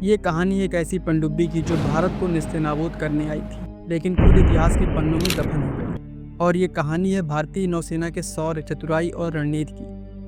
ये कहानी एक ऐसी पनडुब्बी की जो भारत को नेस्तनाबूद करने आई थी, लेकिन खुद इतिहास के पन्नों में दफन हो गई। और ये कहानी है भारतीय नौसेना के शौर्य, चतुराई और रणनीति की।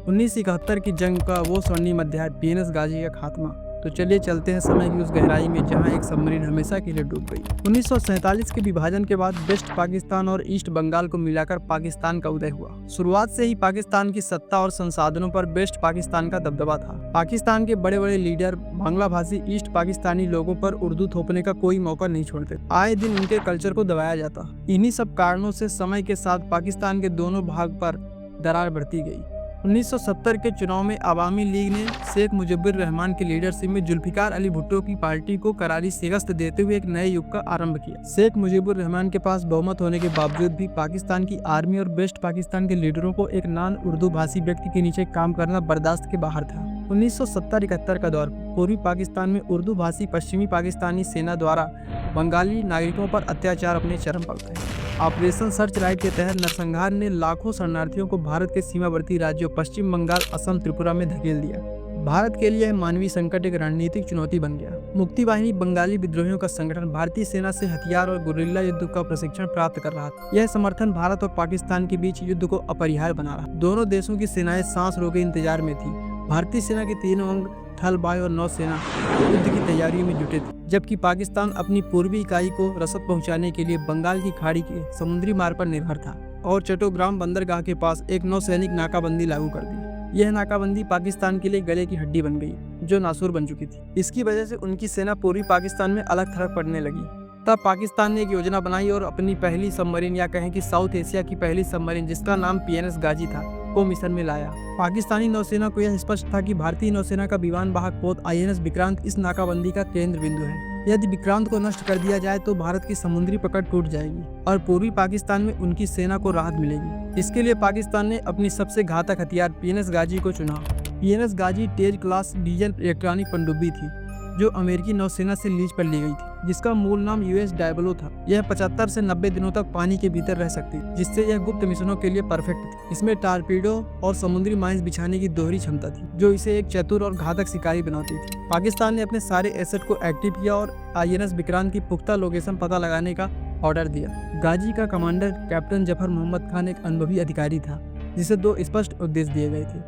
1971 की जंग का वो स्वर्णिम अध्याय, पीएनएस गाजी का खात्मा। तो चलिए चलते हैं समय की उस गहराई में जहां एक सबमरीन हमेशा के लिए डूब गई। 1947 के विभाजन के बाद वेस्ट पाकिस्तान और ईस्ट बंगाल को मिलाकर पाकिस्तान का उदय हुआ। शुरुआत से ही पाकिस्तान की सत्ता और संसाधनों पर वेस्ट पाकिस्तान का दबदबा था। पाकिस्तान के बड़े बड़े लीडर बांग्ला भाषी ईस्ट पाकिस्तानी लोगों पर उर्दू थोपने का कोई मौका नहीं छोड़ते। आए दिन उनके कल्चर को दबाया जाता। इन्हीं सब कारणों से समय के साथ पाकिस्तान के दोनों भाग पर दरार बढ़ती गई। 1970 के चुनाव में अवामी लीग ने शेख मुजीबुर रहमान की लीडरशिप में जुल्फिकार अली भुट्टो की पार्टी को करारी शिकस्त देते हुए एक नए युग का आरंभ किया। शेख मुजीबुर रहमान के पास बहुमत होने के बावजूद भी पाकिस्तान की आर्मी और वेस्ट पाकिस्तान के लीडरों को एक नॉन उर्दू भाषी व्यक्ति के नीचे काम करना बर्दाश्त के बाहर था। 1970-71 का दौर पूर्वी पाकिस्तान में उर्दू भाषी पश्चिमी पाकिस्तानी सेना द्वारा बंगाली नागरिकों पर अत्याचार अपने चरम पर थे। ऑपरेशन सर्च राइट के तहत नरसंहार ने लाखों शरणार्थियों को भारत के सीमावर्ती राज्यों पश्चिम बंगाल, असम, त्रिपुरा में धकेल दिया। भारत के लिए मानवीय संकट एक रणनीतिक चुनौती बन गया। मुक्ति वाहिनी बंगाली विद्रोहियों का संगठन भारतीय सेना से हथियार और गुरिल्ला युद्ध का प्रशिक्षण प्राप्त कर रहा था। यह समर्थन भारत और पाकिस्तान के बीच युद्ध को अपरिहार्य बना रहा। दोनों देशों की सेनाएं सांस रोके इंतजार में थी। भारतीय सेना के तीनों अंग थल, वायु और नौसेना युद्ध की तैयारियों में जुटे थे, जबकि पाकिस्तान अपनी पूर्वी इकाई को रसद पहुंचाने के लिए बंगाल की खाड़ी के समुद्री मार्ग पर निर्भर था और चट्टोग्राम बंदरगाह के पास एक नौसैनिक नाकाबंदी लागू कर दी। यह नाकाबंदी पाकिस्तान के लिए गले की हड्डी बन गई, जो नासूर बन चुकी थी। इसकी वजह से उनकी सेना पूर्वी पाकिस्तान में अलग थलग पड़ने लगी। तब पाकिस्तान ने एक योजना बनाई और अपनी पहली सबमरीन, या कहें कि साउथ एशिया की पहली सबमरीन, जिसका नाम पीएनएस गाजी था, को मिशन में लाया। पाकिस्तानी नौसेना को यह स्पष्ट था कि भारतीय नौसेना का विमान वाहक पोत आईएनएस विक्रांत इस नाकाबंदी का केंद्र बिंदु है। यदि विक्रांत को नष्ट कर दिया जाए तो भारत की समुद्री पकड़ टूट जाएगी और पूर्वी पाकिस्तान में उनकी सेना को राहत मिलेगी। इसके लिए पाकिस्तान ने अपनी सबसे घातक हथियार पीएनएस गाजी को चुना। पीएनएस गाजी तेज क्लास डीजल इलेक्ट्रॉनिक पनडुब्बी थी जो अमेरिकी नौसेना से लीज पर ली गई थी, जिसका मूल नाम यूएस डायबलो था। यह 75 से 90 दिनों तक पानी के भीतर रह सकती, जिससे यह गुप्त मिशनों के लिए परफेक्ट थी। इसमें टारपीडो और समुद्री माइंस बिछाने की दोहरी क्षमता थी, जो इसे एक चतुर और घातक शिकारी बनाती थी। पाकिस्तान ने अपने सारे एसेट को एक्टिव किया और आईएनएस विक्रांत की पुख्ता लोकेशन पता लगाने का ऑर्डर दिया। गाजी का कमांडर कैप्टन जफर मोहम्मद खान एक अनुभवी अधिकारी था, जिसे 2 स्पष्ट उद्देश्य दिए गए थे: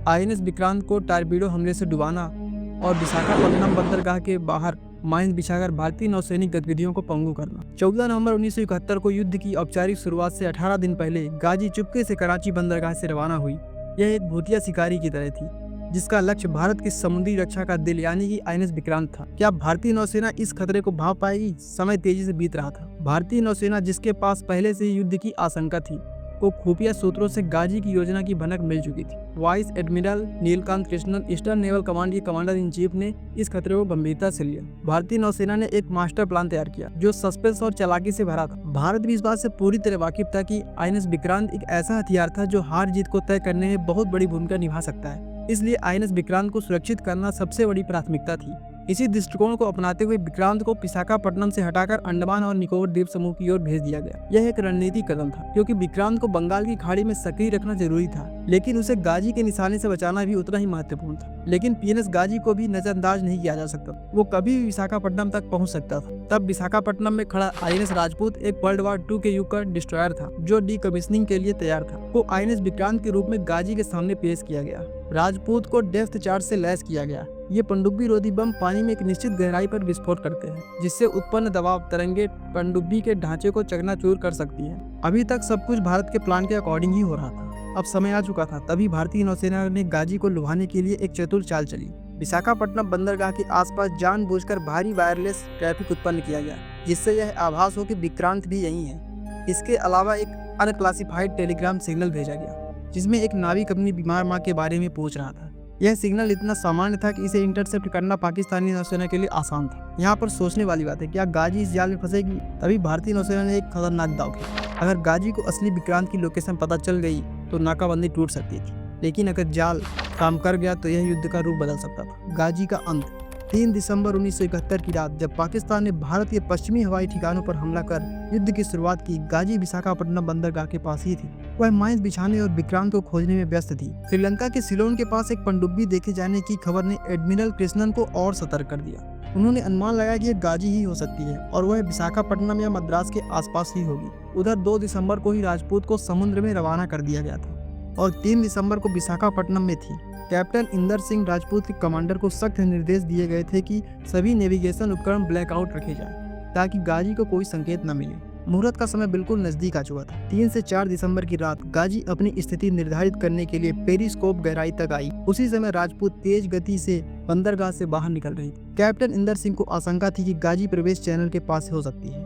आईएनएस विक्रांत को टारपीडो हमले से डुबाना और विशाखापट्टनम बंदरगाह के बाहर माइंस बिछाकर भारतीय नौसैनिक गतिविधियों को पंगु करना। 14 नवंबर 1971 को युद्ध की औपचारिक शुरुआत से 18 दिन पहले गाजी चुपके से कराची बंदरगाह से रवाना हुई। यह एक भूतिया शिकारी की तरह थी, जिसका लक्ष्य भारत की समुद्री रक्षा का दिल यानी कि आईएनएस विक्रांत था। क्या भारतीय नौसेना इस खतरे को भांप पाएगी? समय तेजी से बीत रहा था। भारतीय नौसेना, जिसके पास पहले से ही युद्ध की आशंका थी, को खुफिया सूत्रों से गाजी की योजना की भनक मिल चुकी थी। Vice admiral Nilkanth Krishnan, eastern naval command के कमांडर इन चीफ, ने इस खतरे को गंभीरता से लिया। भारतीय नौसेना ने एक मास्टर प्लान तैयार किया जो सस्पेंस और चालाकी से भरा था। भारत भी इस बात से पूरी तरह वाकिफ था कि आईएनएस विक्रांत एक ऐसा हथियार था जो हार जीत को तय करने में बहुत बड़ी भूमिका निभा सकता है। इसलिए आईएनएस विक्रांत को सुरक्षित करना सबसे बड़ी प्राथमिकता थी। इसी दृष्टिकोण को अपनाते हुए विक्रांत को विशाखापट्टनम से हटाकर अंडमान और निकोबार द्वीप समूह की ओर भेज दिया गया। यह एक रणनीतिक कदम था, क्योंकि विक्रांत को बंगाल की खाड़ी में सक्रिय रखना जरूरी था, लेकिन उसे गाजी के निशाने से बचाना भी उतना ही महत्वपूर्ण था। लेकिन पीएनएस गाजी को भी नजरअंदाज नहीं किया जा सकता। वो कभी भी विशाखापट्टनम तक पहुंच सकता था। तब विशाखापट्टनम में खड़ा आईएनएस राजपूत एक वर्ल्ड वार 2 के युग का डिस्ट्रॉयर था, जो डीकमिशनिंग के लिए तैयार था। वो आईएनएस विक्रांत के रूप में गाजी के सामने पेश किया गया। राजपूत को डेप्थ चार्ट से लैस किया गया। ये पनडुब्बी रोधी बम पानी में एक निश्चित गहराई पर विस्फोट करते हैं, जिससे उत्पन्न दबाव तरंगे पनडुब्बी के ढांचे को चकनाचूर कर सकती हैं। अभी तक सब कुछ भारत के प्लान के अकॉर्डिंग ही हो रहा था। अब समय आ चुका था। तभी भारतीय नौसेना ने गाजी को लुभाने के लिए एक चतुर चाल चली। विशाखापट्टनम बंदरगाह के आसपास जानबूझकर भारी वायरलेस ट्रैफिक उत्पन्न किया गया, जिससे यह आभास हो कि विक्रांत भी यहीं है। इसके अलावा एक अनक्लासिफाइड टेलीग्राम सिग्नल भेजा गया, जिसमें एक नाविक अपनी बीमार मां के बारे में पूछ रहा था। यह सिग्नल इतना सामान्य था कि इसे इंटरसेप्ट करना पाकिस्तानी नौसेना के लिए आसान था। यहाँ पर सोचने वाली बात है, क्या गाजी इस जाल में फंसेगी? तभी भारतीय नौसेना ने एक खतरनाक दाव किया। अगर गाजी को असली विक्रांत की लोकेशन पता चल गई तो नाकाबंदी टूट सकती थी, लेकिन अगर जाल काम कर गया तो यह युद्ध का रूप बदल सकता था। गाजी का अंत। 3 दिसंबर 1971 की रात जब पाकिस्तान ने भारत के पश्चिमी हवाई ठिकानों पर हमला कर युद्ध की शुरुआत की, गाजी विशाखापट्टनम बंदरगाह के पास ही थी। वह माइंस बिछाने और विक्रांत को खोजने में व्यस्त थी। श्रीलंका के सिलोन के पास एक पनडुब्बी देखे जाने की खबर ने एडमिरल कृष्णन को और सतर्क कर दिया। उन्होंने अनुमान लगाया कि यह गाजी ही हो सकती है और वह विशाखापट्टनम या मद्रास के आसपास ही होगी। उधर 2 दिसंबर को ही राजपूत को समुद्र में रवाना कर दिया गया था और 3 दिसंबर को विशाखापट्टनम में थी। कैप्टन इंदर सिंह राजपूत के कमांडर को सख्त निर्देश दिए गए थे कि सभी नेविगेशन उपकरण ब्लैकआउट रखे जाएं ताकि गाजी को कोई संकेत न मिले। मुहूर्त का समय बिल्कुल नजदीक आ चुका था। 3 से 4 दिसंबर की रात गाजी अपनी स्थिति निर्धारित करने के लिए पेरिस्कोप गहराई तक आई। उसी समय राजपूत तेज गति से बंदरगाह से बाहर निकल रही थी। कैप्टन इंदर सिंह को आशंका थी कि गाजी प्रवेश चैनल के पास हो सकती है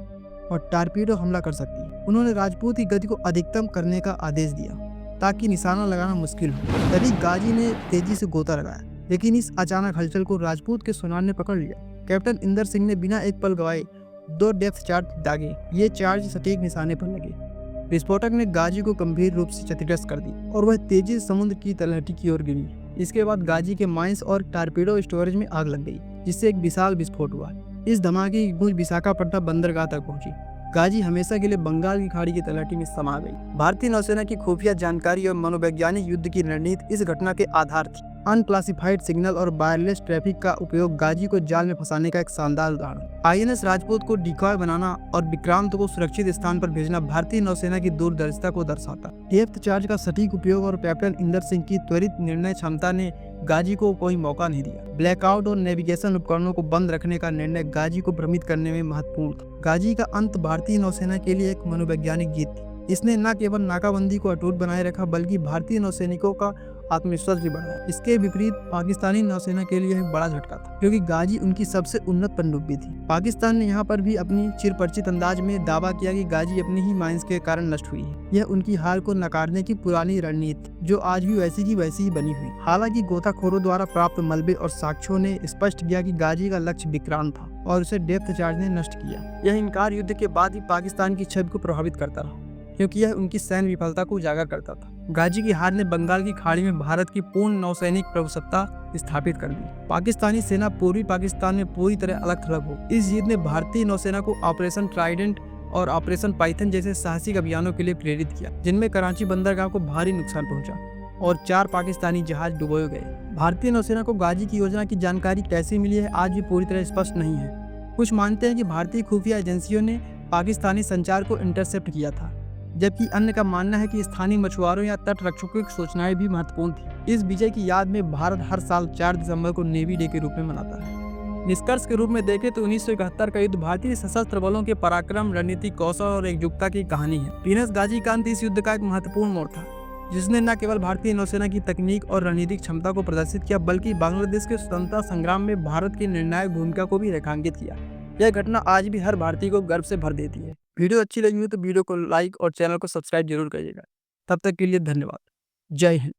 और टारपीडो हमला कर सकती है। उन्होंने राजपूत की गति को अधिकतम करने का आदेश दिया ताकि निशाना लगाना मुश्किल हो। तभी गाजी ने तेजी से गोता लगाया, लेकिन इस अचानक हलचल को राजपूत के सोनार ने पकड़ लिया। कैप्टन इंदर सिंह ने बिना एक पल गवाए 2 डेप्थ चार्ज दागे। ये चार्ज सटीक निशाने पर लगे। विस्फोटक ने गाजी को गंभीर रूप से क्षतिग्रस्त कर दी और वह तेजी से समुद्र की तलहटी की ओर गिरी। इसके बाद गाजी के माइंस और टारपीडो स्टोरेज में आग लग गई, जिससे एक विशाल विस्फोट हुआ। इस धमाके की गूंज विशाखापट्टनम बंदरगाह तक पहुंची। गाजी हमेशा के लिए बंगाल की खाड़ी की तलहटी में समा गई। भारतीय नौसेना की खुफिया जानकारी और मनोवैज्ञानिक युद्ध की रणनीति इस घटना के आधार थी। अनक्लासिफाइड सिग्नल और वायरलेस ट्रैफिक का उपयोग गाजी को जाल में फंसाने का एक शानदार उदाहरण। आईएनएस राजपूत को डिकॉय बनाना और विक्रांत को सुरक्षित स्थान पर भेजना भारतीय नौसेना की दूरदर्शिता को दर्शाता। डेप्थ चार्ज का सटीक उपयोग और कैप्टन इंदर सिंह की त्वरित निर्णय क्षमता ने गाजी को कोई मौका नहीं दिया। ब्लैकआउट और नेविगेशन उपकरणों को बंद रखने का निर्णय गाजी को भ्रमित करने में महत्वपूर्ण था। गाजी का अंत भारतीय नौसेना के लिए एक मनोवैज्ञानिक जीत थी। इसने न केवल नाकाबंदी को अटूट बनाए रखा बल्कि भारतीय नौसैनिकों का आत्मविश्वास भी बढ़ाया। इसके विपरीत पाकिस्तानी नौसेना के लिए एक बड़ा झटका था, क्योंकि गाजी उनकी सबसे उन्नत पनडुब्बी थी। पाकिस्तान ने यहाँ पर भी अपनी चिरपरिचित अंदाज में दावा किया कि गाजी अपने ही माइंस के कारण नष्ट हुई है। यह उनकी हार को नकारने की पुरानी रणनीति थी, जो आज भी वैसी की वैसी ही बनी हुई। हालांकि गोताखोरों द्वारा प्राप्त मलबे और साक्ष्यों ने स्पष्ट किया कि गाजी का लक्ष्य विक्रांत था और उसे डेप्थ चार्ज ने नष्ट किया। यह इनकार युद्ध के बाद ही पाकिस्तान की छवि को प्रभावित करता रहा, क्योंकि यह उनकी सैन्य विफलता को उजागर करता था। गाजी की हार ने बंगाल की खाड़ी में भारत की पूर्ण नौसैनिक प्रभुसत्ता स्थापित कर दी। पाकिस्तानी सेना पूर्वी पाकिस्तान में पूरी तरह अलग थलग हो। इस जीत ने भारतीय नौसेना को ऑपरेशन ट्राइडेंट और ऑपरेशन पाइथन जैसे साहसिक अभियानों के लिए प्रेरित किया, जिनमें कराची बंदरगाह को भारी नुकसान पहुंचा और 4 पाकिस्तानी जहाज डुबोए गए। भारतीय नौसेना को गाजी की योजना की जानकारी कैसे मिली है आज भी पूरी तरह स्पष्ट नहीं है। कुछ मानते हैं कि भारतीय खुफिया एजेंसियों ने पाकिस्तानी संचार को इंटरसेप्ट किया था, जबकि अन्य का मानना है कि स्थानीय मछुआरों या तट रक्षकों की सूचनाएं भी महत्वपूर्ण थी। इस विजय की याद में भारत हर साल 4 दिसंबर को नेवी डे के रूप में मनाता है। निष्कर्ष के रूप में देखें तो 1971 का युद्ध भारतीय सशस्त्र बलों के पराक्रम, रणनीतिक कौशल और एकजुटता की कहानी है। पीनस गाजी का अंत इस युद्ध का एक महत्वपूर्ण मोड़ था, जिसने न केवल भारतीय नौसेना की तकनीक और रणनीतिक क्षमता को प्रदर्शित किया, बल्कि बांग्लादेश के स्वतंत्रता संग्राम में भारत की निर्णायक भूमिका को भी रेखांकित किया। यह घटना आज भी हर भारतीय को गर्व से भर देती है। वीडियो अच्छी लगी हो तो वीडियो को लाइक और चैनल को सब्सक्राइब जरूर करिएगा। तब तक के लिए धन्यवाद। जय हिंद।